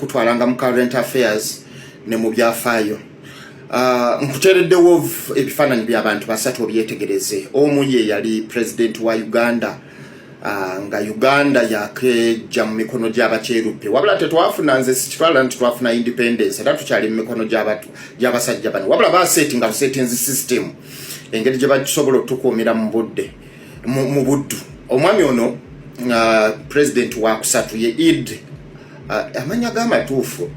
kutwalanga mu current affairs ne mu byafaayo. Nkutereddewo ebifaananyi by'abantu basatu obyetegereze. Omu ye yali president wa Uganda, nga Uganda yakejja mu mikono gy'abakyeruppe. Wabula tetwafuna nze sikitwala nti twafuna independence era tukyali mu mikono gy'abasajja bano. Wabula basetinga settings system engeri gye basobola okutukuumira mu budde mu buddu. Omwami ono president wa kusatu ye Id amanya g'amatuufu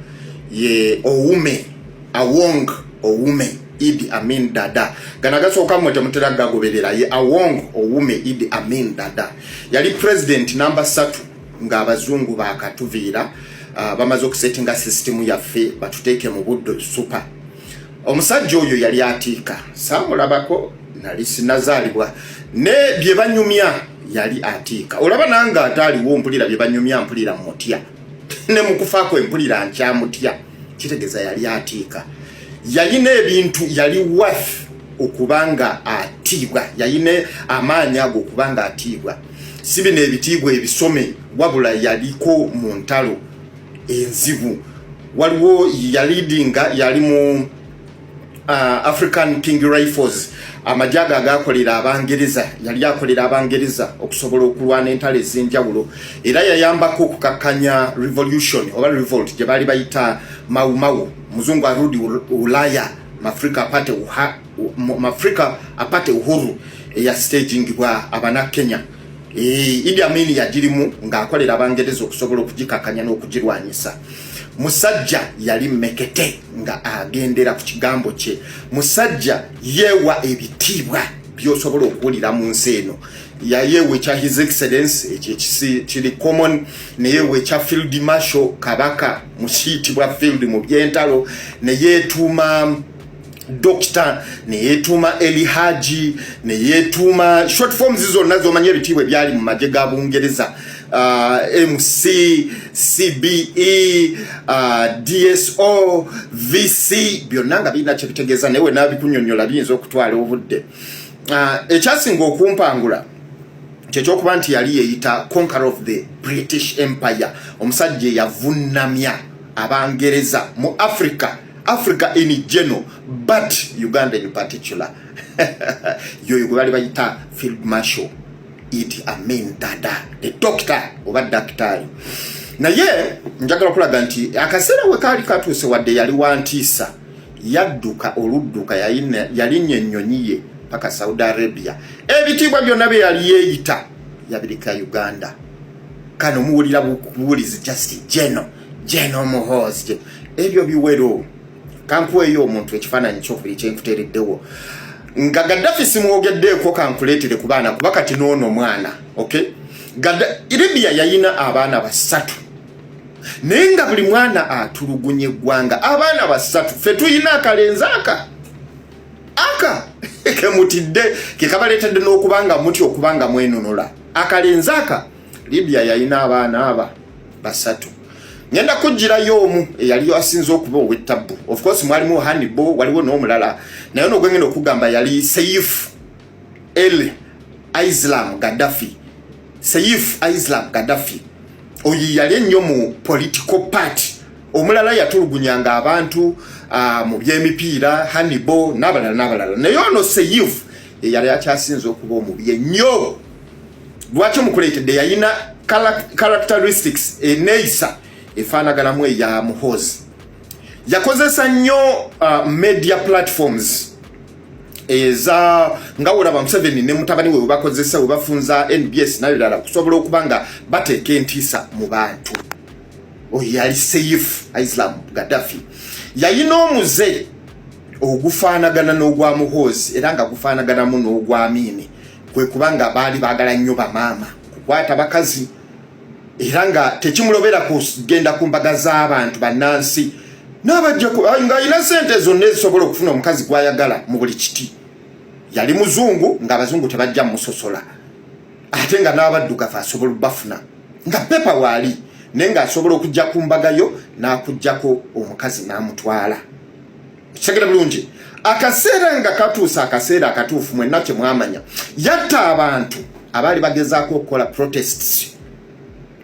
ye Awong Owume Idi Amin Dada. Ganagasoka mwe temutera gagoberera ye Awong Owume Idi Amin Dada. Yali president number 3 nga abazungu bakatuvira bamaze okusettinga system yaffe batuteke mu buddo super. Omusajja oyo yali atiika samulabako nali sinazaalibwa ne bye banyumya yali atiika. Olaba nanga ataliwo mpulira bye banyumya mpulira mutya ne mukufaako empulira nkyamutya. Kitegeza yali atiika. Yayine ebintu yali worth okubanga atibwa. Yayine amaanyi ago okubanga atibwa. Sibi n'ebitiibwa ebisome wabula yaliko mu ntalo enzibu. Waliwo yalidinga yali mu African King Rifles. Amajaga agakolera abangereza yali akolera abangereza okusobola okulwana entalo ez'enjawulo era yayambako okukakanya revolution oba revolt gye bali bayita Mau muzungu arudi Ulaya Mafrika apate uhuru ya staging bwa abana Kenya. Idi Amin yagirimu nga akolera abangereza okusobola okugikakanya n'okugirwanyisa. Musajja yali mekete nga agendera ku kigambo kye. Musajja yewa ebitibwa byosobola okuwulira mu nsi eno. Yayewe cha His Excellence kiri common ne yewe cha Field Marshal Kabaka mushitibwa field mu byentalo ne yetuma Doctor ne yetuma Elihaji ne yetuma short forms zonna zomanye ebitibwe byali mu maje ga Bungereza. MC, CBE, DSO, VC byonnanga bina kyebitegeza newe nabikunyonnyola biyinza okutwala obudde. Ekyasinga okumpangula kyekyokuba nti yali yeyita conqueror of the British Empire. Omusajja yavunnamya abangereza mu Africa in general but Uganda in particular. Yoyo gwe bali bayita Field Marshal Idi Amin Dada, the doctor oba daktari. Naye njagala okulaga nti akaseera we kaali katuuse wadde yali wantiisa yadduka oludduka yali nnyonnyi paka Saudi Arabia. Ebitiibwa byonna bye yali yeeyita yabirika Uganda. Kano muwulira buwulizi just Geno Muhoozi. Ebyo biwero kankuweeyo omuntu ekifaananyi ky'okubiri kyenkuteereddewo. Nga Gaddafi simwogeddeeko kankuleetere ku baana kuba kati noono mwana. Okay? Libya yayina abaana basatu. Naye nga buli mwana atulugunye eggwanga. Abaana basatu. Ffe tuyina akalenzi aka kemutidde kekabaleetedde n'okubanga muti okubanga mwenonola. Akalenzi Libya yayina abaana basatu. Ngenda kujjirayo omu eyali asinze okuba ow'ettabu. Of course mwalimu Hannibal waliwo n'omulala. Naye ono gwengenda okugamba yali Saif Islam Gaddafi. Saif Islam Gaddafi. Oyo yali ennyo mu political party. Omulala yatulugunyanga abantu mu by'emipiira Hannibal n'abalala. Naye ono Saif yali akyasinze okuba omubi ennyo. Lwaki mukuleetedde yayina characteristics eneeyisa efaanaganamu eya Muhoozi. Yakozesa nnyo media platforms eza nga olaba Museveni ne mutabani we bakozesa we bafunza NBS n'ebirala kusobola okubanga bateeka entiisa mu bantu. Oyo yali Saif Islam Gaddafi. Yayina omuze ogufaanagana n'ogwa Muhoozi era nga gufaanaganamu n'ogwa Amini. Kwe kubanga baali baagala nnyo bamaama kukwata bakazi era nga tekimulobera kugenda ku mbaga z'abantu bannansi n'abajja nga alina ssente zonna ezisobola okufuna omukazi gw'ayagala mu buli kiti. Yali muzungu ng'abazungu tebajja musosola ate nga n'abaddugavu asobola bafuna nga pepa waali naye ng'asobola okujja ku mbagayo n'akujjako omukazi n'amutwala. Kitegera bulungi. Akaseera nga katuusa akaseera akatuufu mwenna kye mwamanya yatta abantu abaali bagezaako okukola protests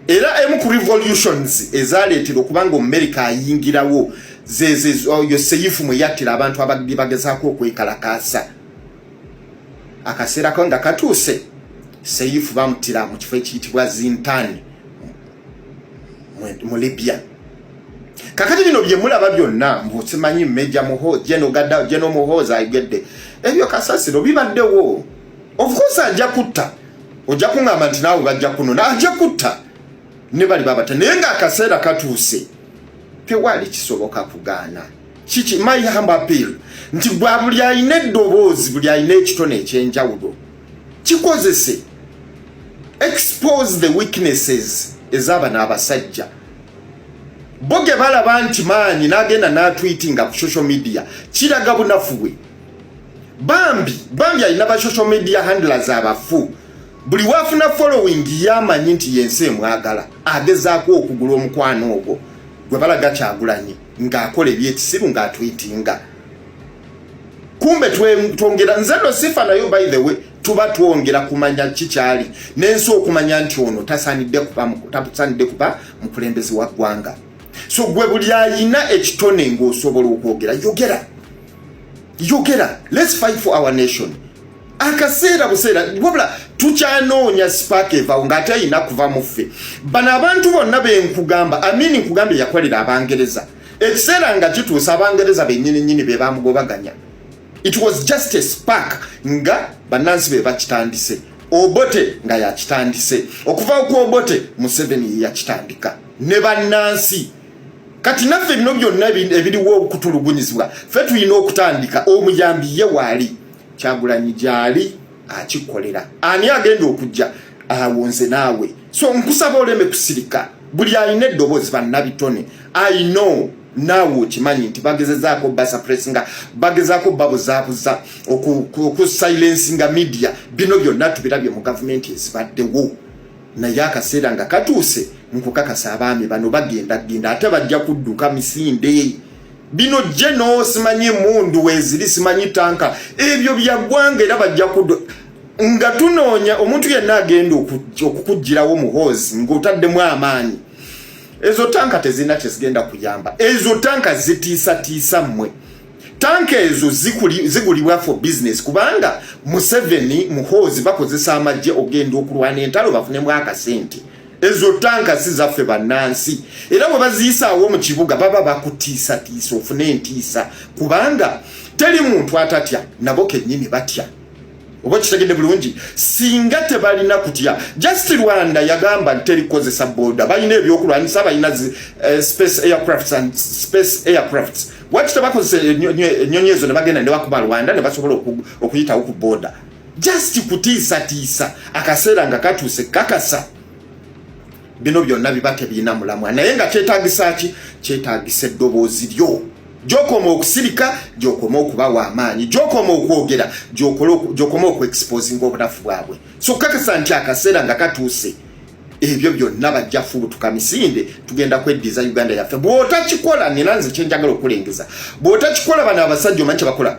era emu ku revolutions ezaleetera okubanga America ayingirawo yo Seyifu mwe yattira abantu abadde bagezaako okwekalakaasa akaseera ko nga katuuse Seyifu bamutira mu kifo ekiyitibwa Zintani mu Libya. Kakati bino bye mulaba byonna mbusimanyi Meja Muhoozi General Muhoozi ayigedde ebyo kasasiro bibaddewo. Of course ajja kutta ojja kuŋŋamba nti naawe bajja kunona ajja kutta ne bali babata naye nga akaseera katuuse tewali kisoboka kugaana. Kiki my humble appeal nti buli alina eddoboozi buli alina ekitone ekyenjawulo kikozese expose the weaknesses ez'abana abasajja boge balaba nti maanyi n'agenda n'atweetinga ku social media kiraga bunafu bwe. Bambi alina ba social media handlers abafu buli wafuna following yamanyi nti yensi emwagala agezaako okugula omukwano ogwo gwe balaga Kyagulanyi ng'akola ebyekisiru ng'atweetinga. Kumbe twongera nze no sifa nayo by the way tuba twongera kumanya kikyali n'ensi okumanya nti ono tasaanidde kuba mukulembezi wa ggwanga. So gwe buli alina ekitone ng'osobola okwogera yogera let's fight for our nation. Akaseera buseera wabula tukyanoonya spark evaawo ng'ate ayina kuva mu ffe. Bano abantu bonna benkugamba amini nkugambye yakolera Abangereza ekiseera nga kituusa Abangereza bennyini be bamugobaganya. It was just a spark nga bannansi be bakitandise Obote nga yakitandise okuva ku Obote Museveni yakitandika ne bannansi. Kati naffe bino byonna ebiriwo okutulugunyizibwa ffe tulina okutandika omuyambi ye waali Kyagulanyi gyali akikolera ani agenda okujja awonze naawe. So nkusaba oleme kusirika buli alina eddoboozi bannabitone I know naawe okimanyi nti bagezezaako basuppressinga bagezaako babuzaabuza okusilencinga media bino byonna tubirabye mu gavumenti ezibaddewo naye akaseera nga katuuse nkukakasa abaami bano bagenda ate bajja kudduka misinde bino jeno simanyi mundu weziri simanyi tanka ebyo byaggwanga era bajja nga tunoonya omuntu yenna agenda okukugirawo Muhoozi ng'otaddemu amaanyi. Ezo tanka tezina kyezigenda kuyamba. Ezo tanka zitiisa mmwe. Tanka ezo zigulibwa for business kubanga Museveni Muhoozi bakozesa amagye ogenda okulwana entalo bafunemu akasente. Ezo tanka sizaffe bannansi era bwe baziyisaawo mu kibuga baba bakutiisa ofune entiisa kubanga teri muntu atatya nabo kennyini batya. Oba kitegedde bulungi singa tebalina kutya. Just Rwanda yagamba terikozesa boda balina ebyokulwanyisa balina space aircrafts waki tebakozesa ennyonyi ezo ne bagenda ne bakuba Rwanda ne basobola okuyitawo ku boda. Just kutiisa akaseera nga katuuse kakasa bino byonna biba tebiina mulamwa naye nga kyetaagisa ki kyetaagisa eddoboozi lyo gyokoma okusirika gyokoma okubawa amaanyi gyokoma okwogera gyokoma okuexposinga obunafu bwabwe. So kakasa nti akaseera nga katuuse ebyo byonna bajja fubutuka misinde tugenda kweddiza Uganda yaffe. Bw'otakikola nina nze kyenjagala okulengeza bw'otakikola bano abasajja omanyi kye bakola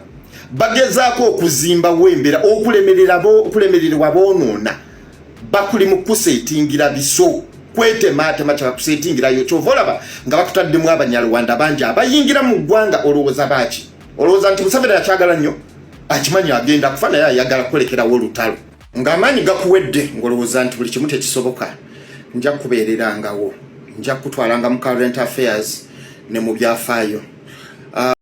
bagezaako okuzimbawo embeera okulemererwa boonoona bakuli mu kuseetingira biso kwetematema kyabakuseetingirayo kyova olaba nga bakutaddemu Abanyarwanda bangi abayingira mu ggwanga olowooza baaki olowooza nti Museveni akyagala nnyo akimanyi agenda kufa naye ayagala kukolekerawo olutalo ng'amaanyi gakuwedde ng'olowooza nti buli kimu tekisoboka. Nja kubeererangawo nja kutwalanga mu current affairs ne mu byafaayo.